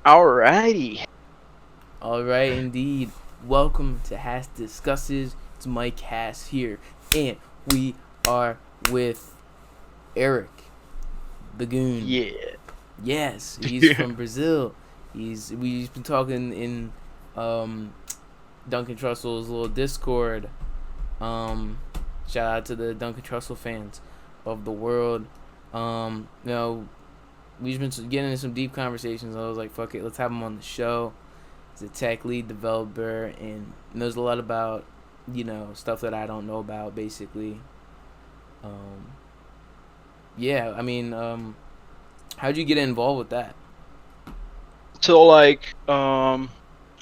Alrighty. All right, indeed. Welcome to HASSDISCUSSES. It's Mike Hass here, and we are with Erick, the Goon. Yeah. Yes, he's from Brazil. We've been talking in um, Duncan Trussell's little Discord. Um, Shout out to the Duncan Trussell fans of the world. Um, you know, we've been getting into some deep conversations. I was like, fuck it, let's have him on the show. He's a tech lead developer and knows a lot about, stuff that I don't know about, basically. Um, yeah, I mean, how'd you get involved with that? So I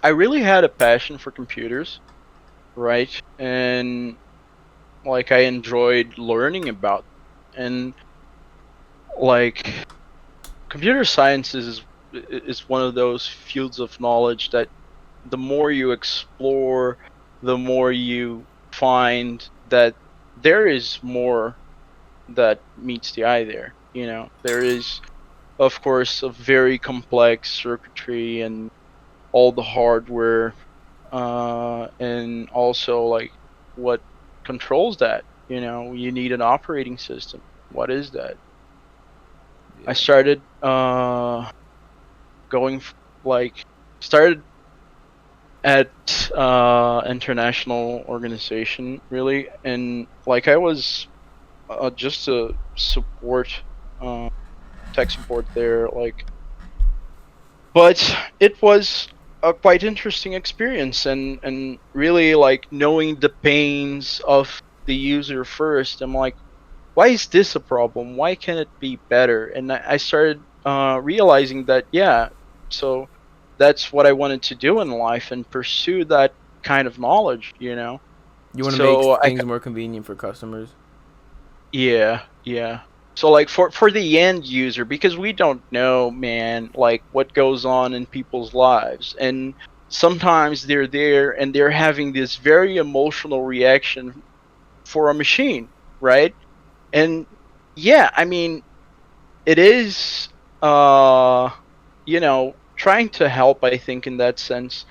really had a passion for computers, right? And I enjoyed learning about them. And like computer science is one of those fields of knowledge that the more you explore, the more you find that there is more that meets the eye there. There is, of course, a very complex circuitry and all the hardware, and also what controls that. You need an operating system. What is that? I Yeah. started going started at international organization really, and I was just a support, uh, tech support there, but it was a quite interesting experience, and really knowing the pains of the user first. I'm like, why is this a problem? Why can't it be better? And I started realizing that, yeah, so that's what I wanted to do in life and pursue that kind of knowledge. You want to make So things more convenient for customers? yeah, yeah. So for the end user, because we don't know, man, what goes on in people's lives, and sometimes they're there and they're having this very emotional reaction for a machine, right? And yeah, I mean, it is, trying to help, I think, in that sense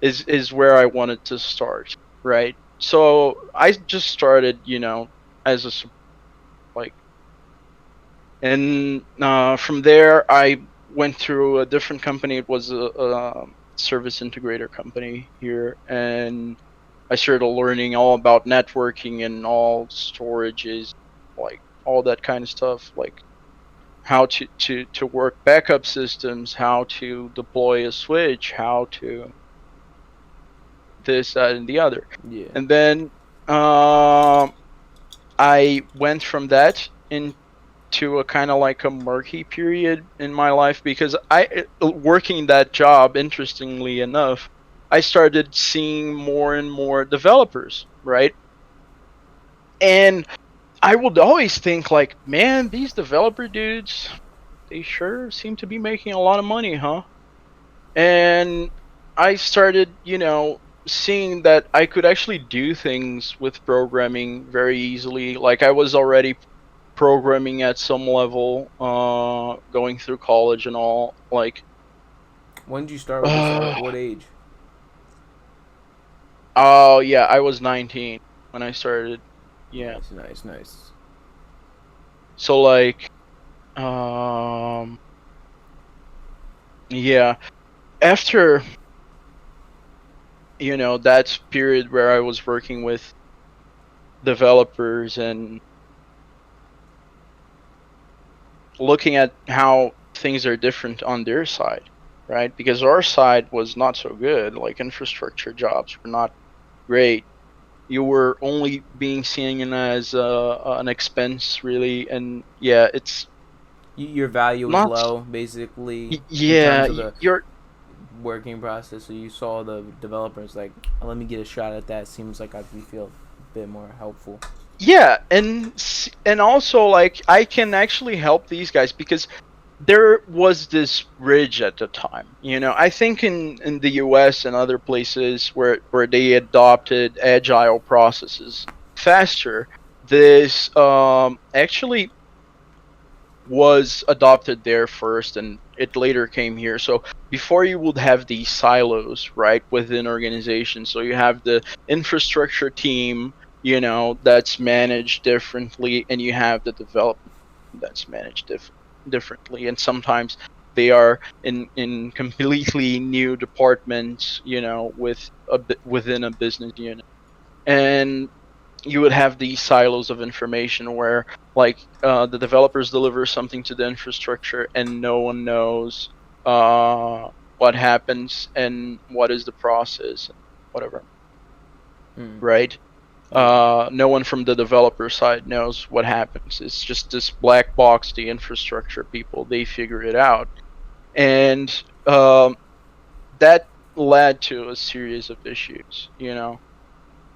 is where I wanted to start, right? So I just started, as a like and from there I went through a different company. It was a service integrator company here, and I started learning all about networking and all storages, all that kind of stuff, how to work backup systems, how to deploy a switch, how to this, that, and the other. Yeah. And then um, I went from that into a kind of like a murky period in my life, because I working that job, interestingly enough, I started seeing more and more developers, right? And I would always think like, man, these developer dudes, they sure seem to be making a lot of money, huh? And I started, seeing that I could actually do things with programming very easily. Like I was already programming at some level, going through college and all. When did you start with this? Uh, What age? oh yeah, I was 19 when I started. Yeah. Nice, nice, nice. So um, yeah, after that period where I was working with developers and looking at how things are different on their side, right? Because our side was not so good. Like infrastructure jobs were not great. You were only being seen as an expense, really, and yeah, it's Your value was not. low, basically, in Yeah, terms of the you're. working process. So you saw the developers like, let me get a shot at that. Seems like I'd feel a bit more helpful. Yeah, and also I can actually help these guys because there was this bridge at the time. I think in the US and other places where they adopted agile processes faster, this actually was adopted there first, and it later came here. So before, you would have these silos, right, within organizations. So you have the infrastructure team, that's managed differently, and you have the development that's managed differently, and sometimes they are in completely new departments, within a business unit. And you would have these silos of information where, like, the developers deliver something to the infrastructure and no one knows what happens and what is the process and whatever, Mm. right? Yeah. No one from the developer side knows what happens. It's just this black box. The infrastructure people, they figure it out. And that led to a series of issues,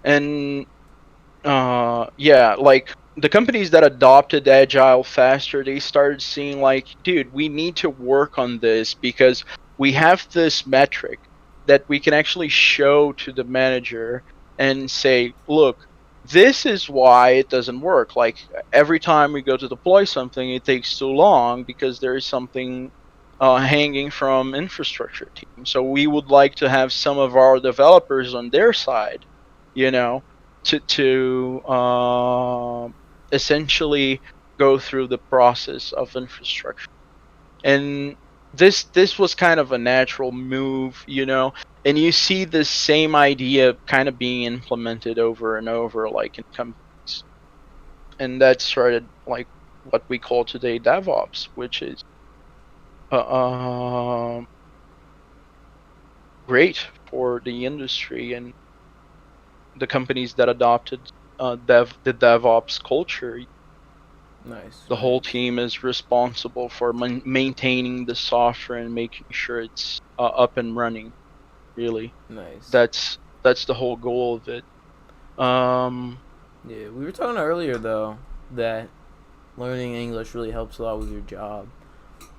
and yeah, like, the companies that adopted agile faster, they started seeing, like, dude, we need to work on this because we have this metric that we can actually show to the manager and say, look, this is why it doesn't work. Like, every time we go to deploy something, it takes too long because there is something hanging from infrastructure team. So we would like to have some of our developers on their side, you know to essentially go through the process of infrastructure. And this was kind of a natural move, and you see this same idea kind of being implemented over and over, like, in companies. And that started, like, what we call today DevOps, which is uh, um, great for the industry and the companies that adopted the DevOps culture. Nice. The whole Nice. team is responsible for maintaining the software and making sure it's up and running. Really, Nice. that's the whole goal of it. Um. Yeah, we were talking earlier though that learning English really helps a lot with your job.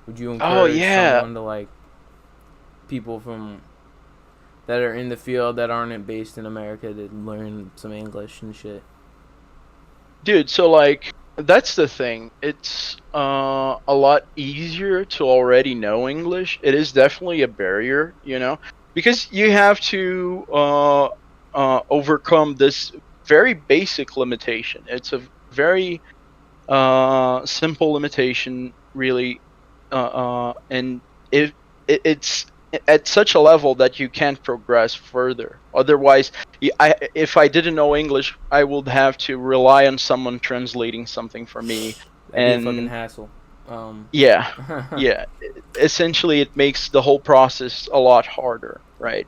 Would you Oh encourage yeah, someone to like people from that are in the field that aren't based in America to learn some English and shit? dude. So, like, that's the thing. It's a lot easier to already know English. It is definitely a barrier, because you have to overcome this very basic limitation. It's a very simple limitation, really, and if it's at such a level that you can't progress further. Otherwise, if I didn't know English, I would have to rely on someone translating something for me, That'd be a fucking and hassle. Um, yeah, yeah. Essentially, it makes the whole process a lot harder, right?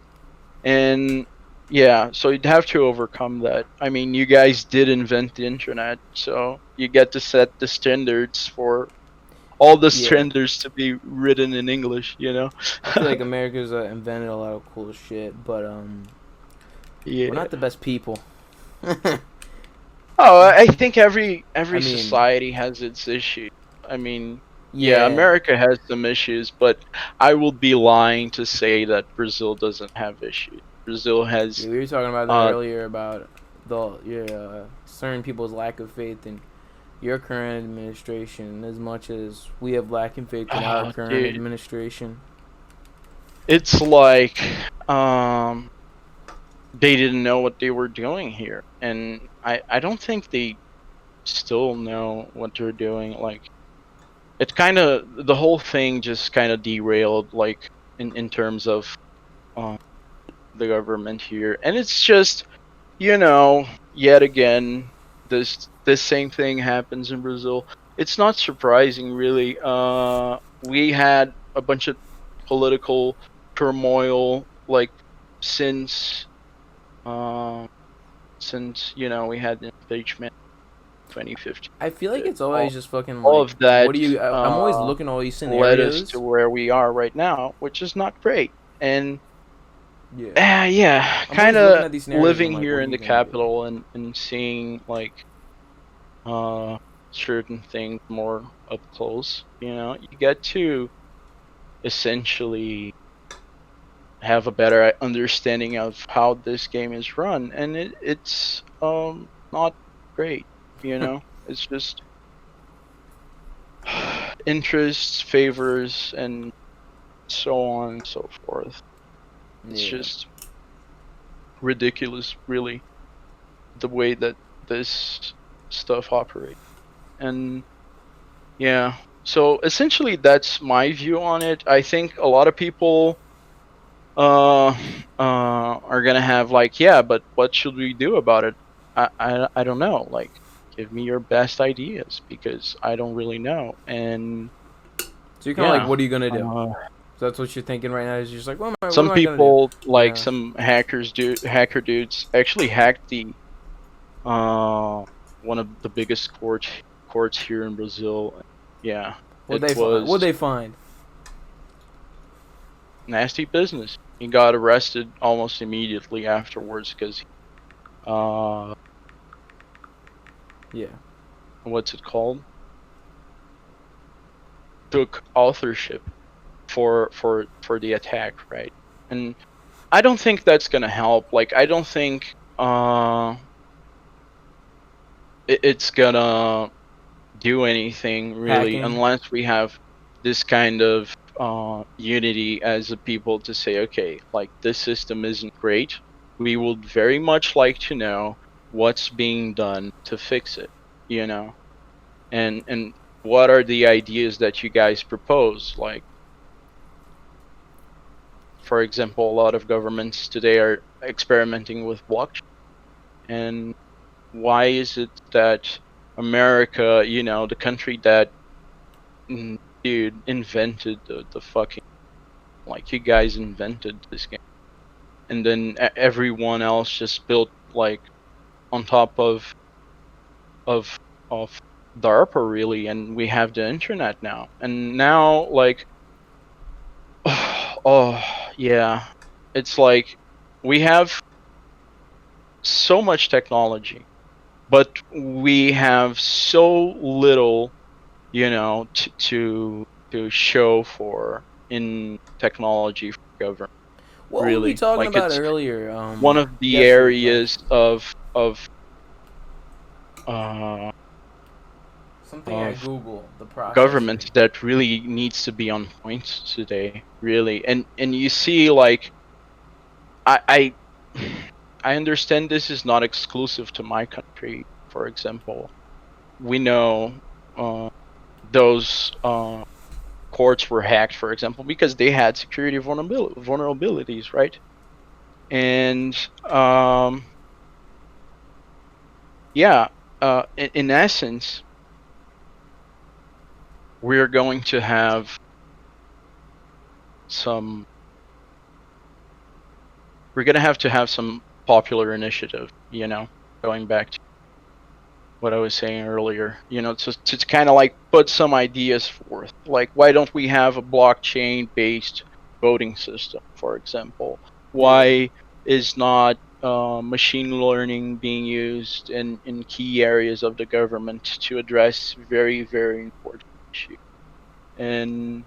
And yeah, so you'd have to overcome that. I mean, you guys did invent the internet, so you get to set the standards for all the yeah, standards to be written in English, I feel like America's invented a lot of cool shit, but we're Yeah. not the best people. Oh, I think every mean, society has its issues. I mean, yeah, yeah, America has some issues, but I will be lying to say that Brazil doesn't have issues. Brazil has yeah, we were talking about that uh earlier about the certain people's lack of faith in your current administration, as much as we have lacking faith in our oh, current dude, administration. it's like um they didn't know what they were doing here, and I don't think they still know what they're doing. Like, it kind of, the whole thing just kind of derailed, like, in terms of um, the government here, and it's just, yet again, this same thing happens in Brazil. It's not surprising, really. We had a bunch of political turmoil, like, since um since we had the impeachment 2015. I feel like it's all, always just fucking all like, of what that do you? I'm always looking at all these led us to scenarios. where we are right now, which is not great. And Yeah, yeah, I'm kind always looking of at these scenarios and I'm living like, here what are in you the gonna do? capital and seeing, like, uh certain things more up close, you get to essentially have a better understanding of how this game is run, and it's not great. It's just interests, favors, and so on and so forth. It's Yeah. just ridiculous, really, the way that this stuff operates. And yeah, so essentially that's my view on it. I think a lot of people are gonna have like, yeah, but what should we do about it? I don't know. Like, give me your best ideas because I don't really know. And So you're kind of like, yeah, what are you gonna do? uh, So that's what you're thinking right now. Is you're just like, what some am I gonna do? people, like Yeah. some hacker dudes, actually hacked the uh one of the biggest courts here in Brazil. Yeah, What it they find? What was they find? nasty business. He got arrested almost immediately afterwards because uh Yeah. what's it called? Took authorship for the attack, right? And I don't think that's gonna help. Like, I don't think it's gonna do anything really Hacking. unless we have this kind of unity as a people to say, okay, like, this system isn't great. We would very much like to know what's being done to fix it, you know, and what are the ideas that you guys propose. Like, for example, a lot of governments today are experimenting with blockchain. And why is it that America, you know, the country that, dude, invented the fucking, like, you guys invented this game, and then everyone else just built, like, on top of of DARPA, really, and we have the internet now. And now, like, oh yeah, it's like we have so much technology, but we have so little, you know, to show for in technology for government. What were we Really, talking like, about it's earlier? one of the Yesterday, probably. areas uh Something at of Google, the processor. government that really needs to be on point today. Really, and you see, like, I I understand this is not exclusive to my country. For example, we know those courts were hacked, for example, because they had security vulnerabilities, right? And yeah, in essence, we're going to have some. We're gonna have to have some popular initiative, you know, going back to what I was saying earlier, you know, to kind of like put some ideas forth. Like, why don't we have a blockchain based voting system, for example? Yeah. Why is not machine learning being used in key areas of the government to address very, very important issues? And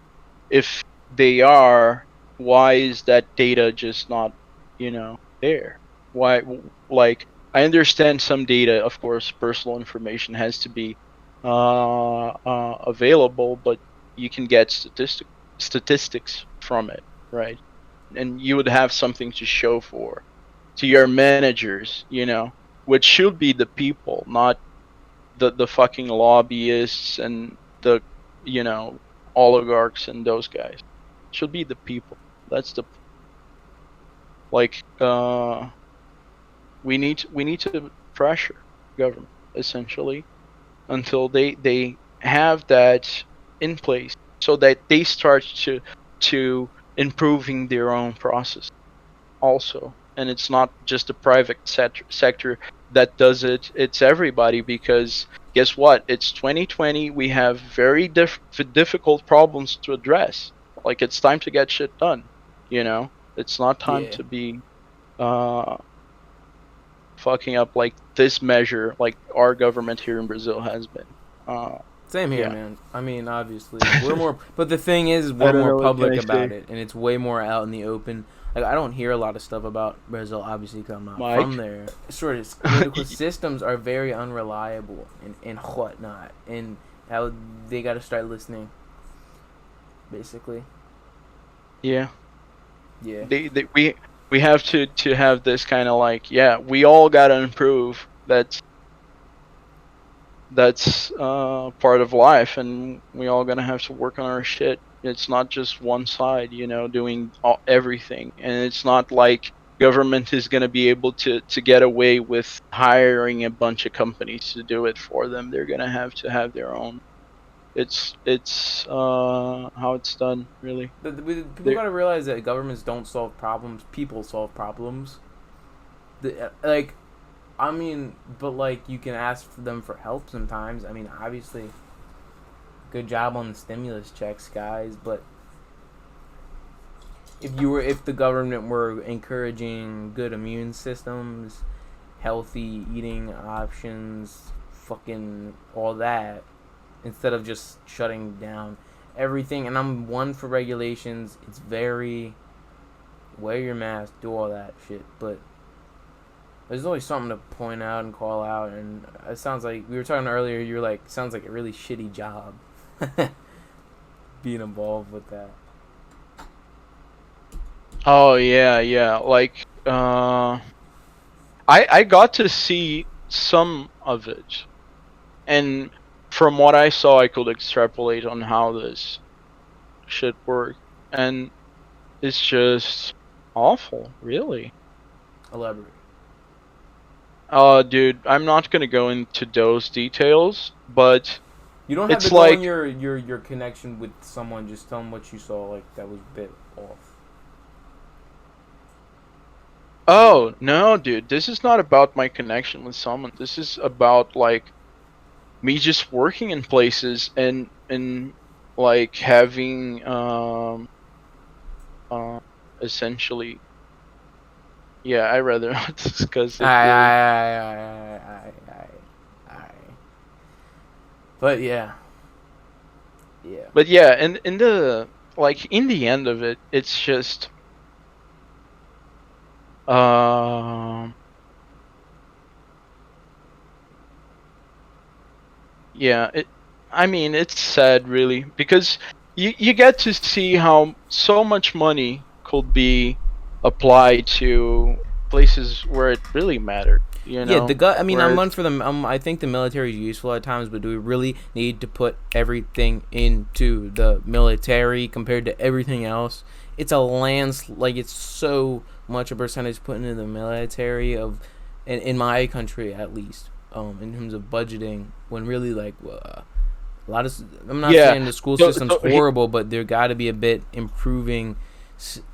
if they are, why is that data just not, you know, there? Why, like, I understand some data, of course, personal information has to be available, but you can get statistics from it, right? And you would have something to show for to your managers, you know, which should be the people, not the fucking lobbyists and the, you know, oligarchs and those guys. Should be the people. That's the, like, we need to pressure government, essentially, until they have that in place, so that they start to improving their own process also. And it's not just the private sector that does it, it's everybody. Because guess what, it's 2020, we have very difficult problems to address. Like, it's time to get shit done, you know. It's not time Yeah. to be uh fucking up like this measure, like our government here in Brazil has been. uh Same here, yeah. man. I mean, obviously, we're more. But the thing is, I we're don't more know what can public I about say. it, and it's way more out in the open. Like, I don't hear a lot of stuff about Brazil, obviously, because I'm not from Mike. there. Sort of political systems are very unreliable and whatnot, and how they got to start listening basically. Yeah. Yeah. We have to have this kind of like, yeah, we all gotta improve. That's part of life, and we all gonna have to work on our shit. It's not just one side, doing everything, and it's not like government is gonna be able to get away with hiring a bunch of companies to do it for them. They're gonna have to have their own. It's how it's done, really. People They're, gotta realize that governments don't solve problems. People solve problems. Like, I mean, but like you can ask them for help sometimes. I mean, obviously, good job on the stimulus checks, guys. But if the government were encouraging good immune systems, healthy eating options, fucking all that, instead of just shutting down everything. And I'm one for regulations. It's very wear your mask, do all that shit. But there's always something to point out and call out. And it sounds like we were talking earlier. You were like, sounds like a really shitty job being involved with that. oh yeah, like I got to see some of it, and from what I saw, I could extrapolate on how this should work, and it's just awful, really. Elaborate. Dude, I'm not gonna go into those details, but You don't have to it's go on like, your connection with someone. Just tell them what you saw. Like that was a bit off. oh no, dude, this is not about my connection with someone. This is about like me just working in places and like having uh essentially, yeah, I rather not discuss it, really. I. But yeah, yeah. But yeah, in the like in the end of it, it's just um yeah, I mean, it's sad, really, because you get to see how so much money could be applied to places where it really mattered, Yeah, I mean, where I'm one it's, for them. I think the military is useful at times, but do we really need to put everything into the military compared to everything else? It's a like it's so much a percentage put into the military of, in my country at least, in terms of budgeting. When really like a lot of, I'm not yeah. saying the school So, system's so horrible, but there got to be a bit yeah,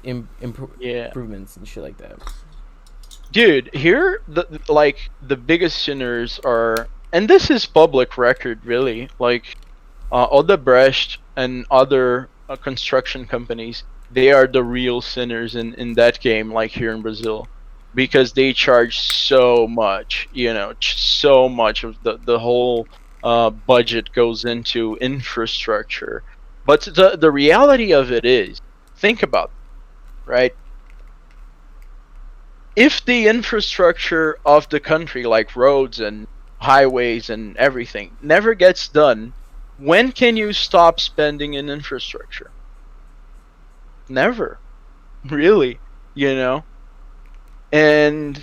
improvements and shit like that. dude, here the biggest sinners are, and this is public record, really. Like Odebrecht and other construction companies, they are the real sinners in that game, like here in Brazil, because they charge so much. So much of the whole budget goes into infrastructure. But the reality of it is, think about it, right? If the infrastructure of the country, like roads and highways and everything, never gets done, when can you stop spending in infrastructure? Never, really, you know. And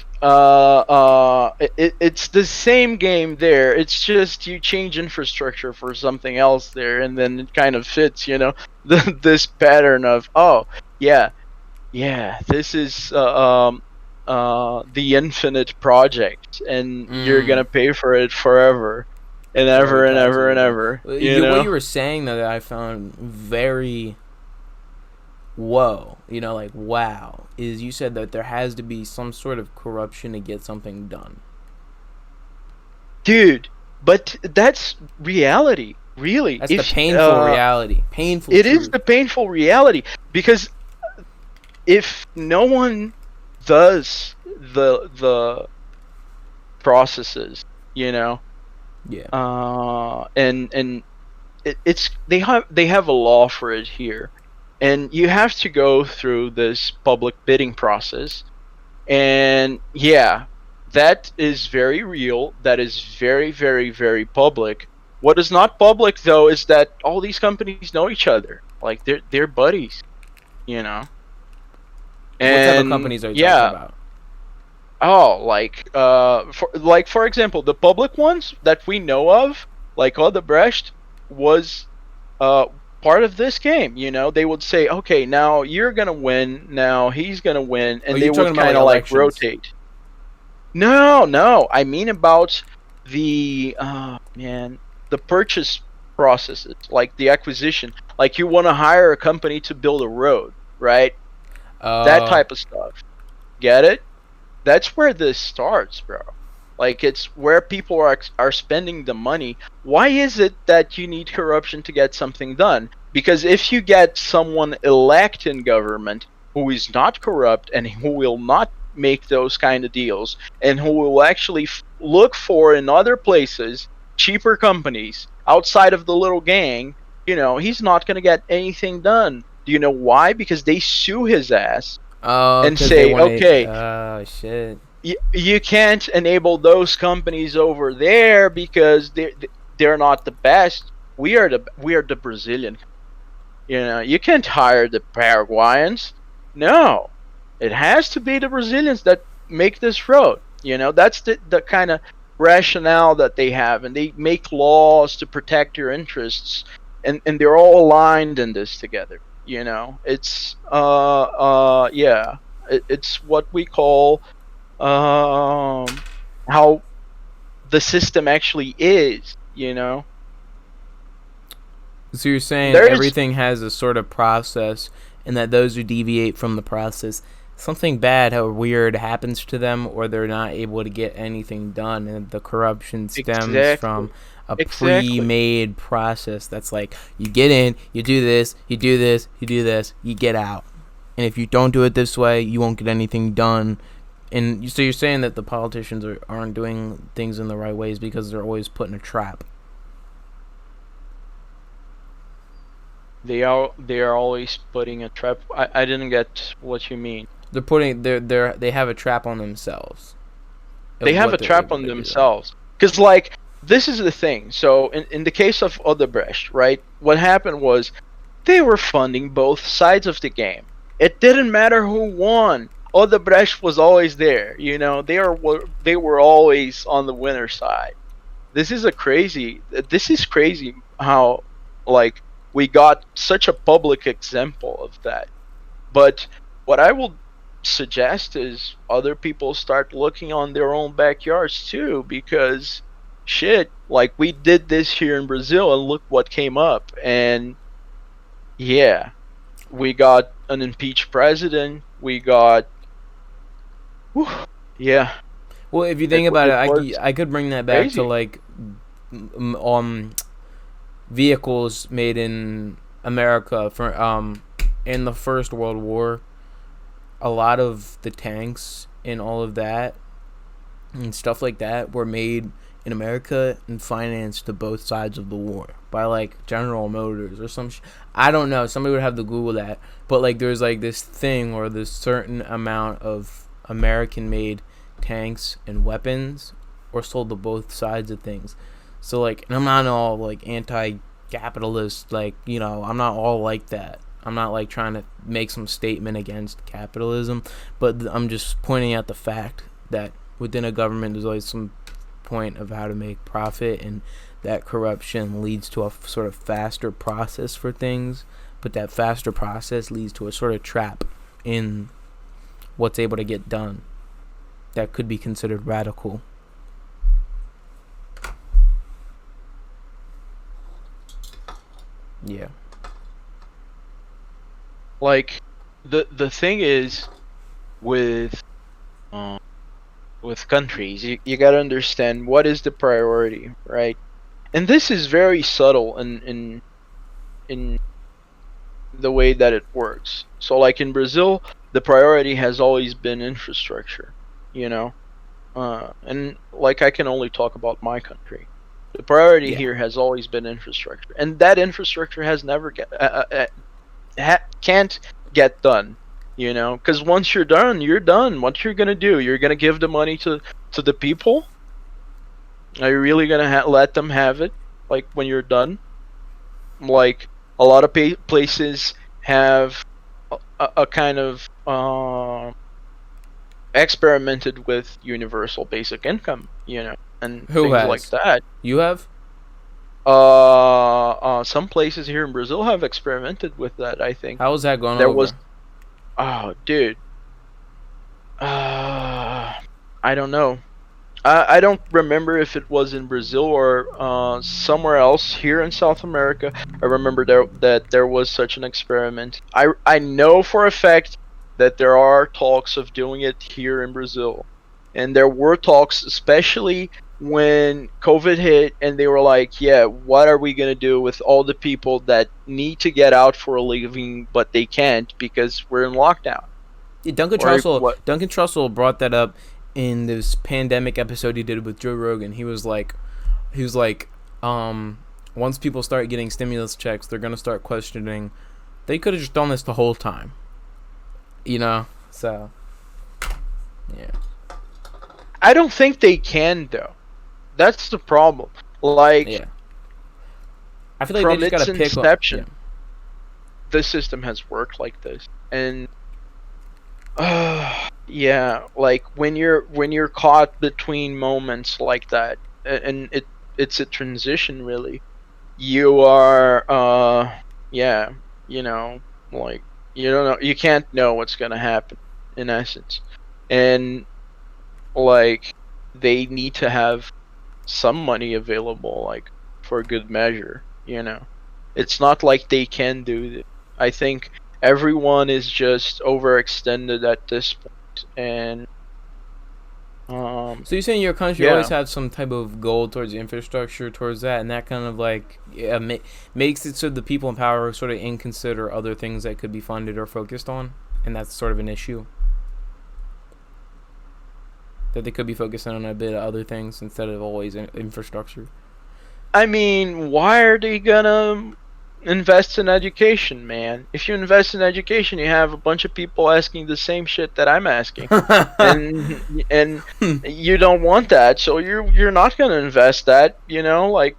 it's the same game there. It's just you change infrastructure for something else there, and then it kind of fits, this pattern of, oh yeah, yeah, this is the infinite project, and you're Mm. gonna pay for it forever, and Right, ever and got ever you. and ever. What you were saying though that I found very whoa, like wow, is you said that there has to be some sort of corruption to get something done. Dude. But that's reality, really. That's the If painful reality, painful it is truth. the painful reality, because if no one does the processes, Yeah. and it's they have a law for it here, and you have to go through this public bidding process, and yeah, that is very real. That is very, very, very public. What is not public, though, is that all these companies know each other. Like they're buddies, you know. What type of And companies are you talking yeah, about? oh, for example, the public ones that we know of, like Odebrecht, was uh part of this game. You know, they would say, okay, now you're gonna win, now he's gonna win, Are and you they talking would about like kind of like elections? rotate. No, no, I mean about the man, the purchase processes, like the acquisition. Like you want to hire a company to build a road, right? That Uh, type of stuff. Get it? That's where this starts, bro. Like it's where people are spending the money. Why is it that you need corruption to get something done? Because if you get someone elect in government who is not corrupt and who will not make those kind of deals and who will actually look for in other places cheaper companies outside of the little gang, he's not going to get anything done. Do you know why? Because they sue his ass oh, and because they say, want to. okay, Oh shit. you can't enable those companies over there because they're not the best. We are the Brazilian. You can't hire the Paraguayans. No, it has to be the Brazilians that make this road. That's the kind of rationale that they have, and they make laws to protect your interests, and they're all aligned in this together. It's yeah, it's what we call how the system actually is. So you're saying There is everything has a sort of process, and that those who deviate from the process, something bad or weird happens to them, or they're not able to get anything done, and the corruption stems exactly from a exactly pre-made process that's like you get in, you do this, you do this, you do this, you get out, and if you don't do it this way, you won't get anything done. And so you're saying that the politicians aren't doing things in the right ways because they're always put in a trap. they are always putting a trap. I didn't get what you mean. They have a trap on themselves They of have what a they're trap able on to do. themselves because, like, this is the thing. So in the case of Odebrecht, right, what happened was they were funding both sides of the game. It didn't matter who won. Odebrecht was always there. They were always on the winner side. This is crazy how, like, we got such a public example of that. But what I will suggest is other people start looking on their own backyards too, because shit, like, we did this here in Brazil and look what came up. And yeah, we got an impeached president. We got, whew, yeah, Well, if you it think about it, it was I could bring that back to crazy. like vehicles made in America for in the First World War. A lot of the tanks and all of that and stuff like that were made in America and financed to both sides of the war by like General Motors or some I don't know, somebody would have to Google that, but like there's like this thing or this certain amount of American made tanks and weapons were sold to both sides of things. So like, and I'm not all like anti-capitalist, like, I'm not all like that. I'm not like trying to make some statement against capitalism, but I'm just pointing out the fact that within a government there's always some point of how to make profit, and that corruption leads to a sort of faster process for things, but that faster process leads to a sort of trap in what's able to get done that could be considered radical. Yeah. Like, the thing is with um, with countries, you gotta understand what is the priority, right? And this is very subtle in the way that it works. So, like in Brazil, the priority has always been infrastructure, you know. And like, I can only talk about my country. The priority Yeah. here has always been infrastructure, and that infrastructure has never can't get done. Because once you're done, you're done. What you're gonna do? You're gonna give the money to the people? Are you really gonna let them have it? Like, when you're done? Like, A lot of places have a kind of experimented with universal basic income, and Who things like has? that. You have? Some places here in Brazil have experimented with that. I think How was that going there was. over? Oh, dude. I don't know. I don't remember if it was in Brazil or somewhere else here in South America. I remember that there was such an experiment. I know for a fact that there are talks of doing it here in Brazil, and there were talks, especially when COVID hit, and they were like, "Yeah, what are we gonna do with all the people that need to get out for a living but they can't because we're in lockdown?" Yeah, Duncan Or Trussell. what? Duncan Trussell brought that up in this pandemic episode he did with Joe Rogan. He was like, once people start getting stimulus checks, they're gonna start questioning. They could have just done this the whole time, you know. So, yeah. I don't think they can though. That's the problem. Like Yeah. I feel like they from just its gotta pick up. Yeah. inception, the system has worked like this, and yeah, like when you're caught between moments like that, and it's a transition really. You are yeah, you know, like you don't know, you can't know what's gonna happen in essence, and like they need to have some money available, like for good measure. It's not like they can do it. I think everyone is just overextended at this point, and So you're saying your country always yeah. had some type of goal towards infrastructure, towards that, and that kind of like makes it so the people in power sort of inconsider other things that could be funded or focused on, and that's sort of an issue that they could be focusing on a bit of other things instead of always infrastructure. I mean, why are they gonna invest in education, man? If you invest in education, you have a bunch of people asking the same shit that I'm asking, and you don't want that, so you're not gonna invest that. Like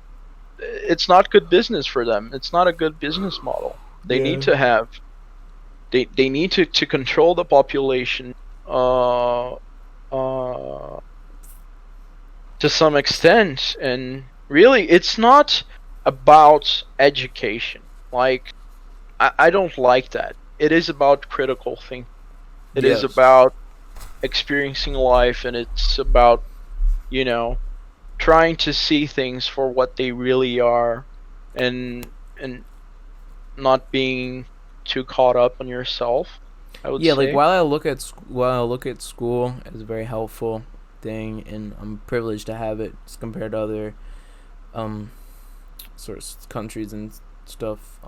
it's not good business for them. It's not a good business model. They need Yeah. to have they need to control the population uh to some extent, and really it's not about education. Like I don't like that. It is about critical thinking. It is Yes. about experiencing life, and it's about you know trying to see things for what they really are, and not being too caught up on yourself, I would Yeah, like say. while I look at school as a very helpful thing, and I'm privileged to have it as compared to other um sort of countries and stuff.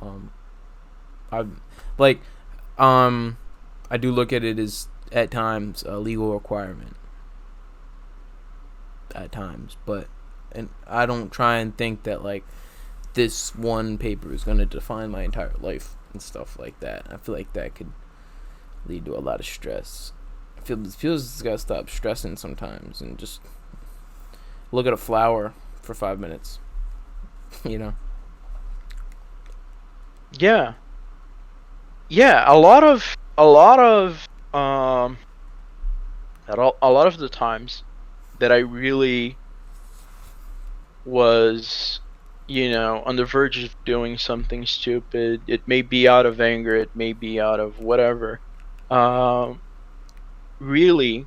I like I do look at it as at times a legal requirement at times, but and I don't try and think that like this one paper is going to define my entire life and stuff like that. I feel like that could lead to a lot of stress. Feels it's got to stop stressing sometimes and just look at a flower for 5 minutes. you know. Yeah, yeah. A lot of the times that I really was, on the verge of doing something stupid. It may be out of anger, it may be out of whatever. Um, Really,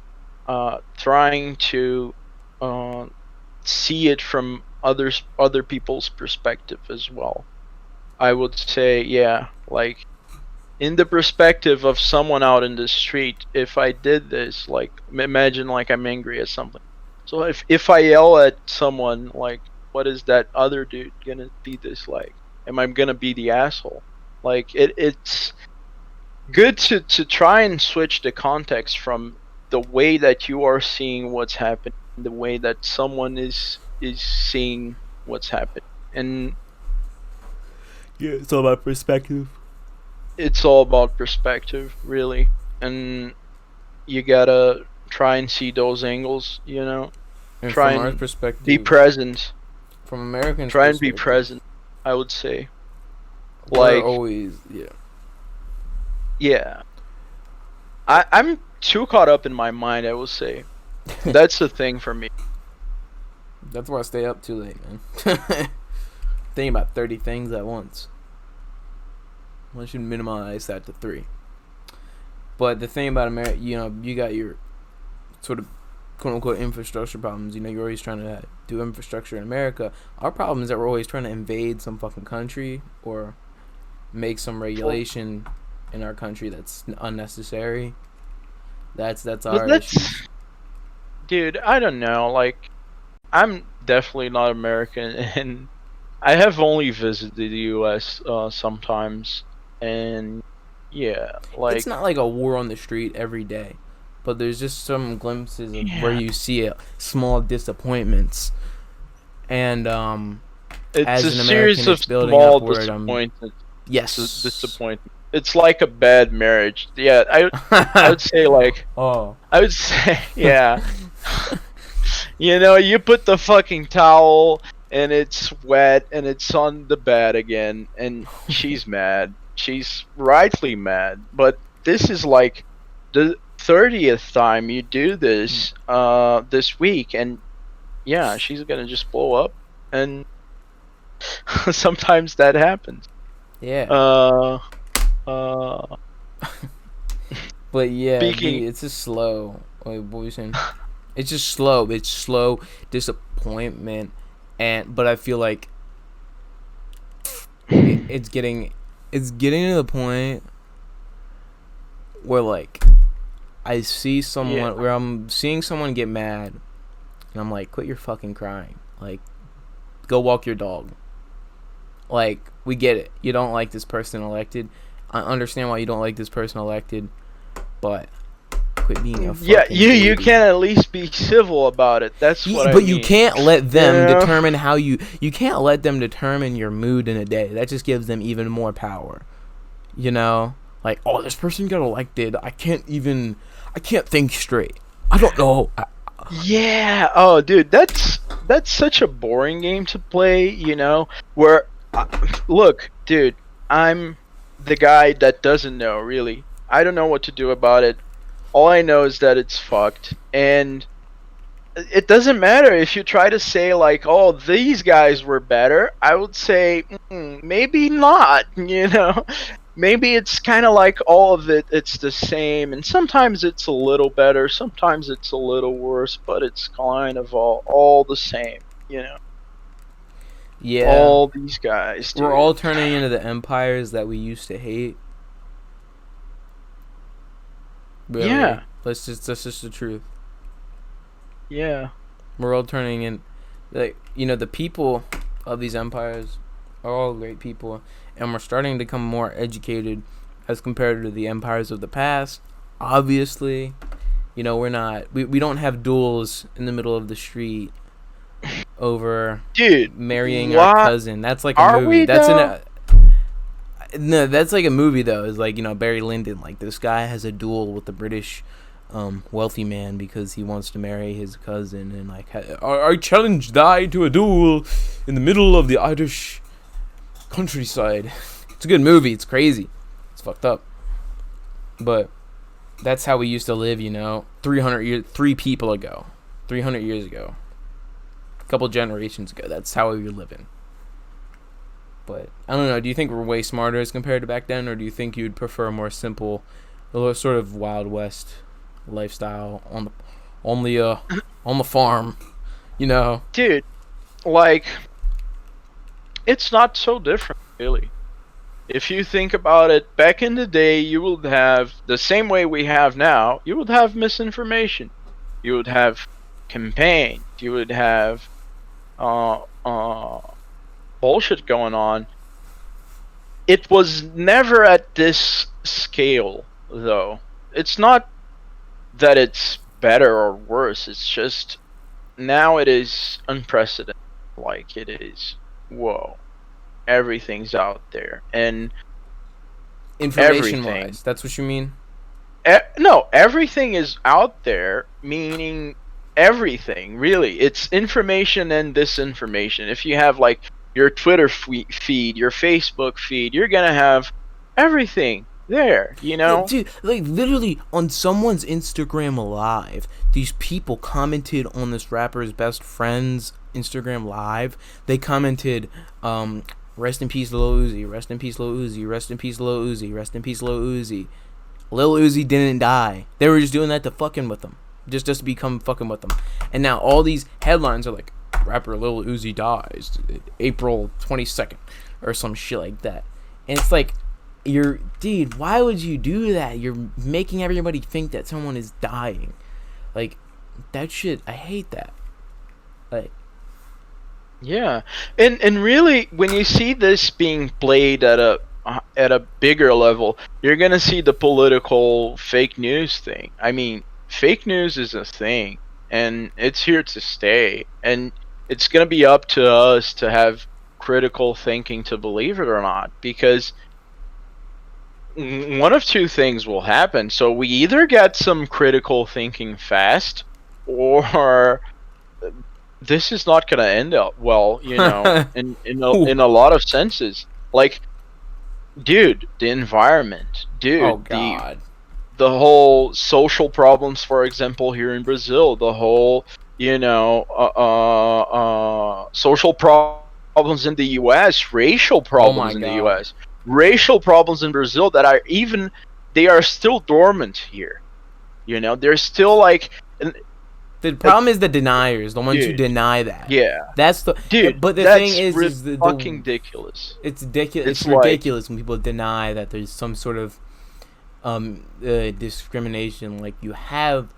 trying to uh, see it from other people's perspective as well. I would say, yeah, like in the perspective of someone out in the street, if I did this, like imagine like I'm angry at something. So if I yell at someone, like what is that other dude gonna be this like? Am I gonna be the asshole? Like it's good to try and switch the context from the way that you are seeing what's happening, the way that someone is seeing what's happening. And Yeah, it's all about perspective. it's all about perspective, really. And you gotta try and see those angles. And Try from our and be perspective, present. from Americans' Try and be perspective, present, I would say. We're Like, always yeah, I'm too caught up in my mind, I will say. That's the thing for me. That's why I stay up too late, man. Thinking about 30 things at once. I should minimize that to 3. But the thing about America, you got your sort of quote unquote infrastructure problems. You're always trying to do infrastructure in America. Our problem is that we're always trying to invade some fucking country or make some regulation in our country that's unnecessary. That's our issue. Dude, I don't know. Like, I'm definitely not American, and I have only visited the U.S. Sometimes, and yeah, It's like, not like a war on the street every day, but there's just some glimpses of where yeah, you see small disappointments. And it's a as an American, series of it's building small upward. disappointments. Yes. Disappointment. It's like a bad marriage. Yeah, I would say like Oh. I would say yeah. You put the fucking towel and it's wet and it's on the bed again, and she's mad. She's rightly mad. But this is like the 30th time you do this this week, and yeah, she's gonna just blow up, and sometimes that happens. Yeah. Uh, uh, But yeah, Speaking, it's just slow. Wait, what were you saying? It's just slow. It's slow disappointment, but I feel like it's getting to the point where like I see someone where I'm seeing someone get mad, and I'm like, quit your fucking crying. Like, go walk your dog. Like, we get it. You don't like this person elected. I understand why you don't like this person elected, but quit being a fucking you baby. can at least be civil about it. That's what I mean. But you can't let them determine how you can't let them determine your mood in a day. That just gives them even more power. Like, oh, this person got elected. I can't think straight. I don't know. Yeah. Oh, dude, that's such a boring game to play. Where look, dude, I'm the guy that doesn't know really. I don't know what to do about it. All I know is that it's fucked, and it doesn't matter if you try to say like, oh, these guys were better. I would say maybe not. Maybe it's kind of like all of it. It's the same, and sometimes it's a little better, sometimes it's a little worse, but it's kind of all the same. Yeah. All these guys. Dude. We're all turning into the empires that we used to hate. Really. Yeah. That's just the truth. Yeah. We're all turning in, like, the people of these empires are all great people, and we're starting to become more educated as compared to the empires of the past. Obviously, we're not. We don't have duels in the middle of the street over marrying our cousin. That's like a movie. No, that's like a movie though. It's like, Barry Lyndon. Like, this guy has a duel with the British wealthy man because he wants to marry his cousin, and like, I challenge thee to a duel in the middle of the Irish countryside. It's a good movie. It's crazy. It's fucked up. But that's how we used to live, 300 years, 300 years ago, a couple generations ago. That's how we were living. But I don't know. Do you think we're way smarter as compared to back then, or do you think you'd prefer a more simple, sort of Wild West lifestyle on the farm? Dude, like, it's not so different, really. If you think about it, back in the day, you would have the same way we have now. You would have misinformation. You would have campaign. You would have bullshit going on. It was never at this scale, though. It's not that it's better or worse. It's just now it is unprecedented. Like, it is, whoa, everything's out there, and information-wise, that's what you mean? No, everything is out there, meaning everything, really. It's information and disinformation. If you have like your Twitter feed, your Facebook feed. You're gonna have everything there, you Yeah, know? dude, like literally on someone's Instagram live, these people commented on this rapper's best friend's Instagram live. They commented, rest in peace Lil Uzi, rest in peace Lil Uzi, rest in peace Lil Uzi, rest in peace Lil Uzi. Lil Uzi didn't die. They were just doing that to fucking with them. Just to become fucking with them. And now all these headlines are like, rapper Lil Uzi dies April 22nd or some shit like that. And it's like, dude, why would you do that? You're making everybody think that someone is dying. Like, that shit, I hate that. Like, Yeah, and really, when you see this being played at a bigger level, you're gonna see the political fake news thing. I mean, fake news is a thing, and it's here to stay. And it's gonna be up to us to have critical thinking to believe it or not, because one of two things will happen. So we either get some critical thinking fast, or this is not gonna end up well, you know, in a lot of senses. Like, dude, the environment, oh dude, god. the whole social problems, for example, here in Brazil, the whole, you know, social problems in the U.S., racial Oh my problems in the god. U.S., racial problems in Brazil that are even, they are still dormant here. You know, they're still like, The problem is the deniers, the ones who dude, deny that. yeah, That's the. dude, But the thing that's is fucking the ridiculous. it's ridiculous. It's It's like, ridiculous when people deny that there's some sort of discrimination. Like you have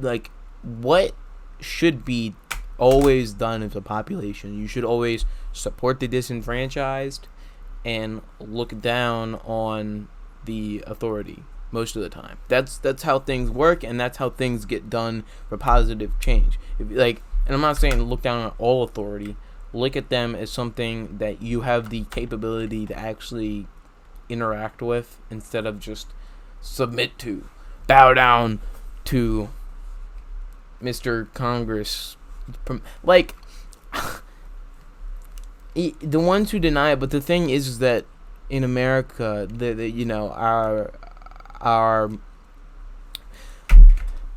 like what should be always done as a population. You should always support the disenfranchised and look down on the authority most of the time. That's how things work, and that's how things get done for positive change. And I'm not saying look down on all authority. Look at them as something that you have the capability to actually interact with instead of just submit to, bow down to Mr. Congress. Like, the ones who deny it, but the thing is that in America, our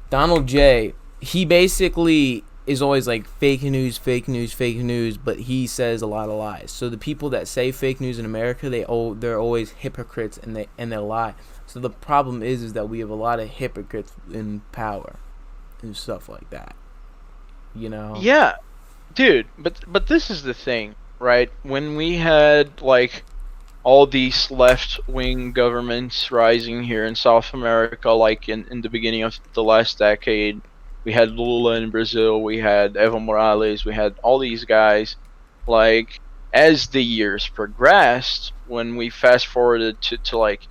Donald J, he basically is always like fake news, fake news, fake news, but he says a lot of lies. So the people that say fake news in America, they're always hypocrites, and they lie. So the problem is that we have a lot of hypocrites in power and stuff like that. You know? yeah, dude, but this is the thing, right? When we had like all these left wing governments rising here in South America, like in the beginning of the last decade, we had Lula in Brazil, we had Evo Morales, we had all these guys. Like, as the years progressed, when we fast forwarded to like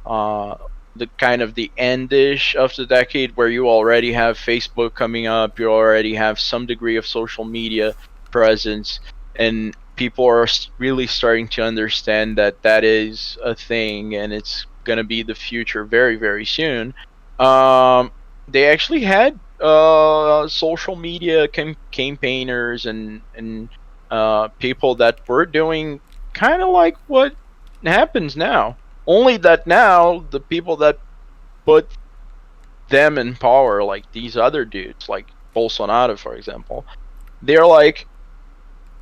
uh, the kind of the endish of the decade, where you already have Facebook coming up, you already have some degree of social media presence, and people are really starting to understand that that is a thing and it's gonna be the future very very soon. Um, they actually had social media campaigners and people that were doing kind of like what happens now. Only that now the people that put them in power, like these other dudes, like Bolsonaro, for example, they're like,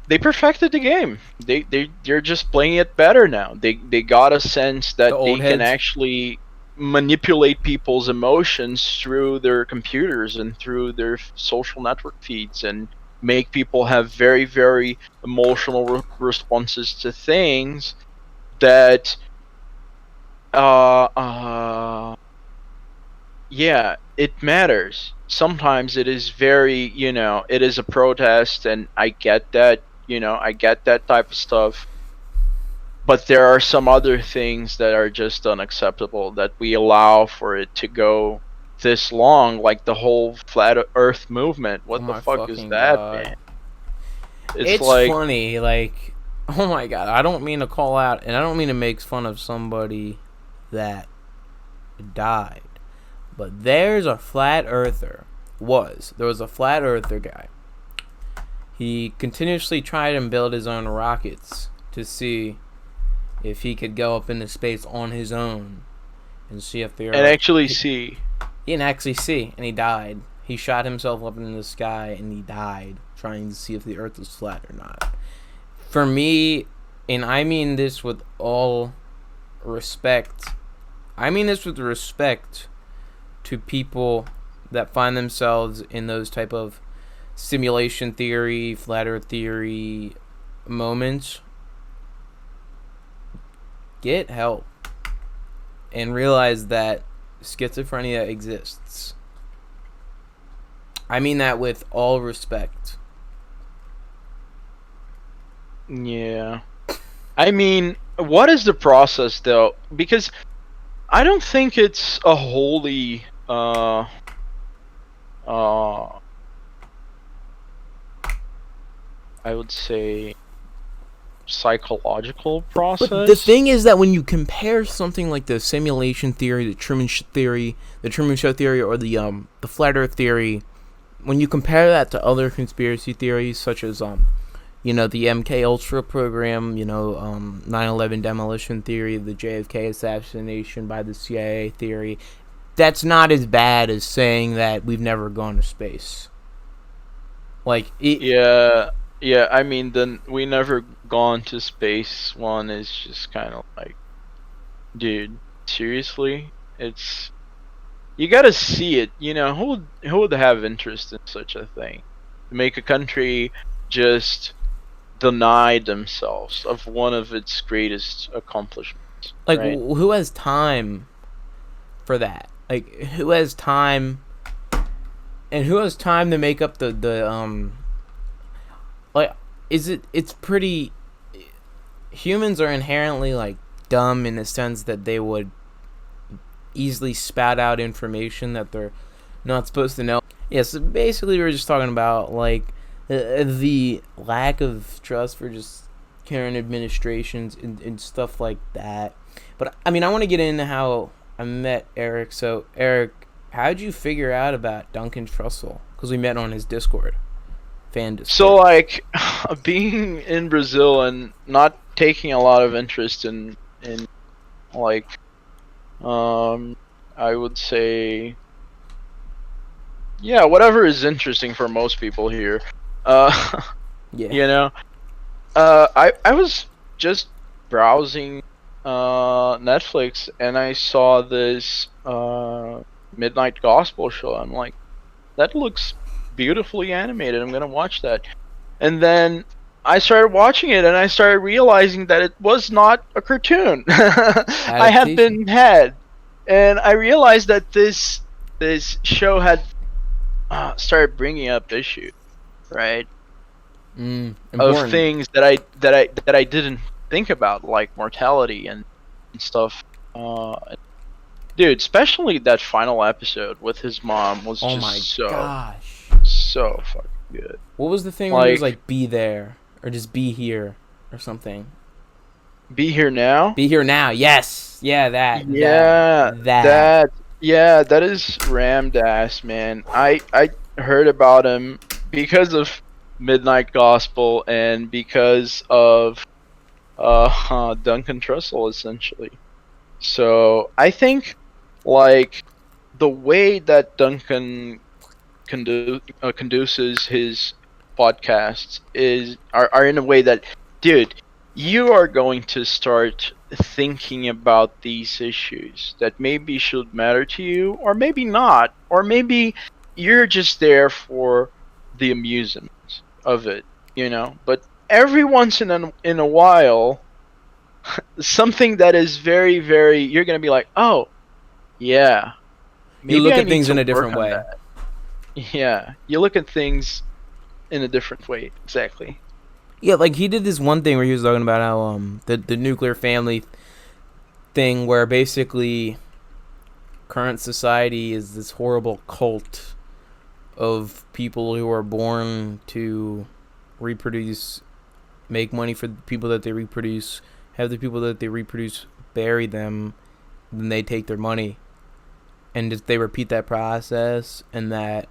they perfected the game. They're just playing it better now. They got a sense The that old they can heads. actually manipulate people's emotions through their computers and through their social network feeds, and make people have very very emotional responses to things that uh uh yeah, it matters. Sometimes it is very, you know, it is a protest, and I get that, you know, I get that type of stuff. But there are some other things that are just unacceptable, that we allow for it to go this long, like the whole flat Earth movement. Oh What the my fuck is fucking that, god. man? It's It's like, funny, like, oh my god, I don't mean to call out, and I don't mean to make fun of somebody that died, but there was a flat earther guy. He continuously tried and built his own rockets to see if he could go up into space on his own and see if the Earth. And actually see. He didn't actually see, and he died. He shot himself up in the sky, and he died trying to see if the Earth was flat or not. For me, and I mean this with all respect, to people that find themselves in those type of simulation theory, flat Earth theory moments. Get help and realize that schizophrenia exists. I mean that with all respect. Yeah. I mean, what is the process though? Because I don't think it's a wholly I would say psychological process. But the thing is that when you compare something like the simulation theory, the Truman Show theory, or the flat Earth theory, when you compare that to other conspiracy theories such as the MK Ultra program, 9/11 demolition theory, the JFK assassination by the CIA theory, that's not as bad as saying that we've never gone to space. Yeah, I mean, the we never gone to space one is just kind of like, dude, seriously? It's, you gotta see it, who would have interest in such a thing? To make a country just deny themselves of one of its greatest accomplishments. Like, right? who has time for that? Like, who has time? And who has time to make up it's pretty, humans are inherently like dumb in the sense that they would easily spat out information that they're not supposed to know. Yeah, so basically we're just talking about like the lack of trust for just current administrations and stuff like that. But I mean, I want to get into how I met Erick. So Erick, how'd you figure out about Duncan Trussell? Because we met on his Discord. So like, being in Brazil and not taking a lot of interest in like, I would say, yeah, whatever is interesting for most people here. Yeah. I was just browsing Netflix and I saw this Midnight Gospel show. I'm like, that looks beautifully animated. I'm gonna watch that. And then I started watching it and I started realizing that it was not a cartoon. I had been had, and I realized that this show had started bringing up issues, right? Of things that I didn't think about, like mortality and stuff. Dude, especially that final episode with his mom was so fucking good. What was the thing where he was like, be there, or just be here, or something? Be here now? Be here now, yes! Yeah, that. Yeah, that is rammed ass, man. I heard about him because of Midnight Gospel and because of Duncan Trussell, essentially. So I think like the way that Duncan conduces his podcasts are in a way that, dude, you are going to start thinking about these issues that maybe should matter to you, or maybe not, or maybe you're just there for the amusement of it, But every once in a while, something that is very, very, you're gonna be like, oh, yeah. Maybe you look at things in a different way. That. Yeah, you look at things in a different way, exactly. Yeah, like he did this one thing where he was talking about how the nuclear family thing, where basically current society is this horrible cult of people who are born to reproduce, make money for the people that they reproduce, have the people that they reproduce bury them, then they take their money, and if they repeat that process, and that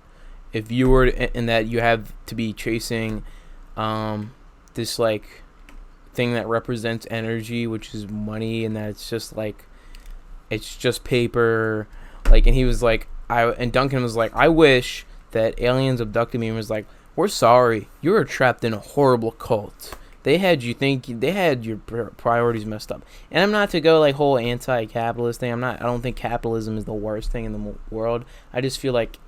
if you were, and that you have to be chasing this like thing that represents energy, which is money, and that it's just paper. Like, and he was like, and Duncan was like, I wish that aliens abducted me and was like, we're sorry, you were trapped in a horrible cult. They had your priorities messed up. And I'm not to go like whole anti-capitalist thing. I don't think capitalism is the worst thing in the world. I just feel like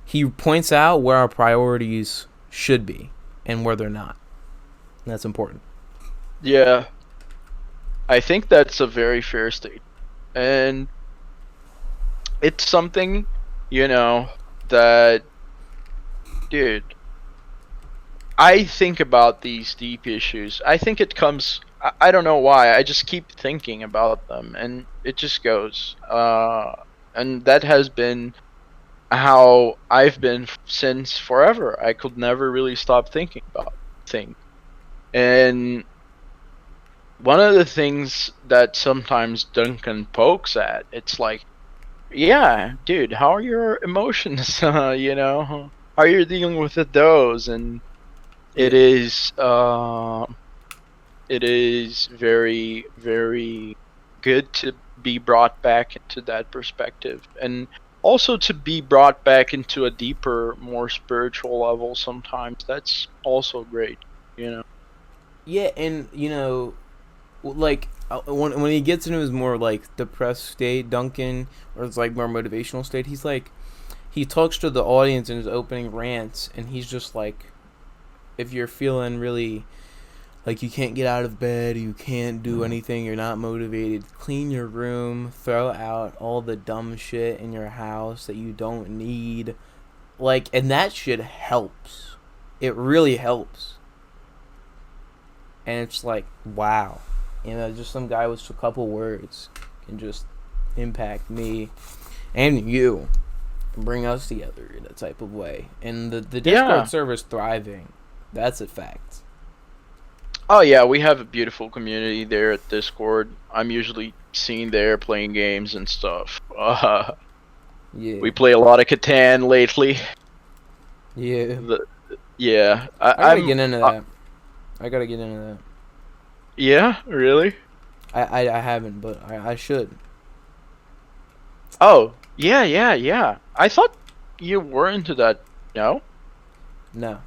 he points out where our priorities should be and where they're not. And that's important. Yeah, I think that's a very fair statement. And it's something, you know, that, dude, I think about these deep issues. I think it comes, I don't know why, I just keep thinking about them, and it just goes. And that has been how I've been since forever. I could never really stop thinking about things. And one of the things that sometimes Duncan pokes at, it's like, yeah, dude, how are your emotions? How are you dealing with those? And it Yeah. is, it is very, very good to be brought back into that perspective, and also to be brought back into a deeper, more spiritual level. Sometimes that's also great, you know. Yeah, and like when he gets into his more like depressed state, Duncan, or it's like more motivational state, he's like he talks to the audience in his opening rants, and he's just like, if you're feeling really like you can't get out of bed, you can't do anything, you're not motivated, clean your room, throw out all the dumb shit in your house that you don't need, like, and that shit helps. It really helps. And it's like, wow, just some guy with a couple words can just impact me and you and bring us together in a type of way. And the Discord Yeah. server's thriving. That's a fact. Oh yeah, we have a beautiful community there at Discord. I'm usually seen there playing games and stuff. Yeah. We play a lot of Catan lately. Yeah. The, yeah, I gotta I'm. get into that. I gotta get into that. Yeah, really? I haven't, but I should. Oh, yeah, yeah, yeah. I thought you were into that. No? No.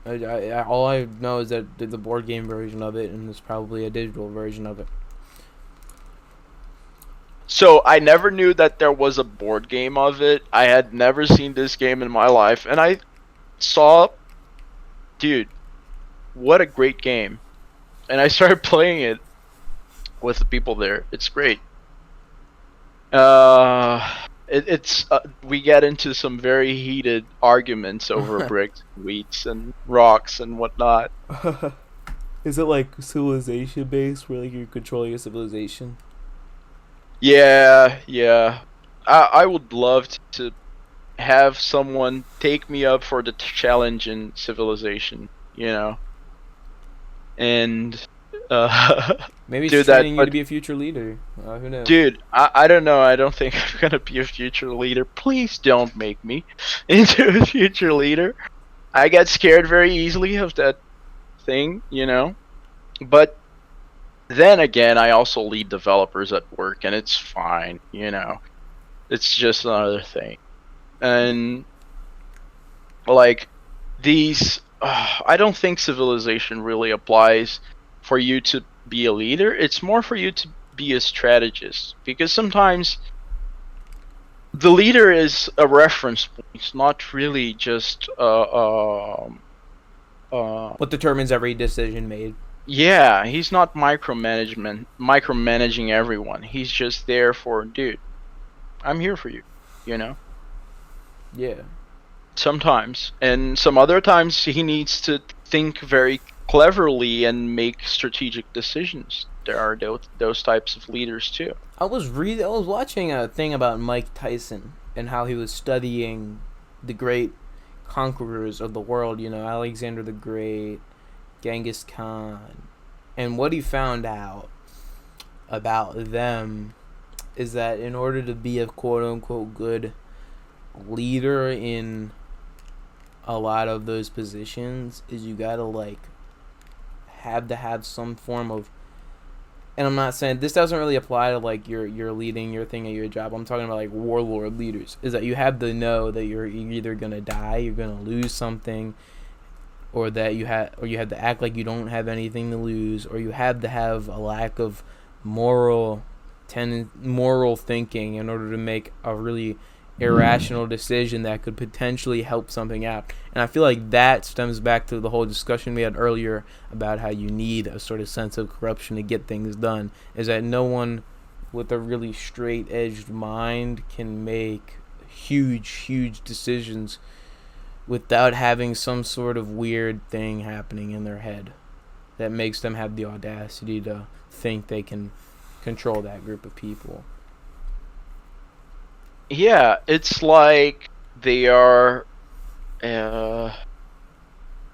All I know is that the board game version of it, and there's probably a digital version of it. So I never knew that there was a board game of it. I had never seen this game in my life, and I saw, dude, what a great game. And I started playing it with the people there. It's great. It's we get into some very heated arguments over bricks, wheats, and rocks and whatnot. Is it like civilization based, where like you're controlling a civilization? Yeah, yeah. I would love to have someone take me up for the challenge in Civilization, you know, and Maybe it's do that. training you to But be a future leader. Who knows? dude, I don't know. I don't think I'm gonna be a future leader. Please don't make me into a future leader. I get scared very easily of that thing, you know. But then again, I also lead developers at work, and it's fine, you know. It's just another thing, and like these, I don't think Civilization really applies for you to be a leader. It's more for you to be a strategist, because sometimes the leader is a reference point. It's not really just What determines every decision made? yeah, he's not micromanaging everyone. He's just there for, dude, I'm here for you, you know. Yeah. Sometimes, and some other times he needs to think very cleverly and make strategic decisions. There are those types of leaders too. I was watching a thing about Mike Tyson and how he was studying the great conquerors of the world, Alexander the Great, Genghis Khan. And what he found out about them is that in order to be a quote unquote good leader in a lot of those positions is you gotta like have some form of, and I'm not saying this doesn't really apply to like you're leading your thing at your job. I'm talking about like warlord leaders. Is that you have to know that you're either gonna die, you're gonna lose something, or that you have to act like you don't have anything to lose, or you have to have a lack of moral moral thinking in order to make a really irrational decision that could potentially help something out. And I feel like that stems back to the whole discussion we had earlier about how you need a sort of sense of corruption to get things done, is that no one with a really straight edged mind can make huge decisions without having some sort of weird thing happening in their head that makes them have the audacity to think they can control that group of people. Yeah, it's like they are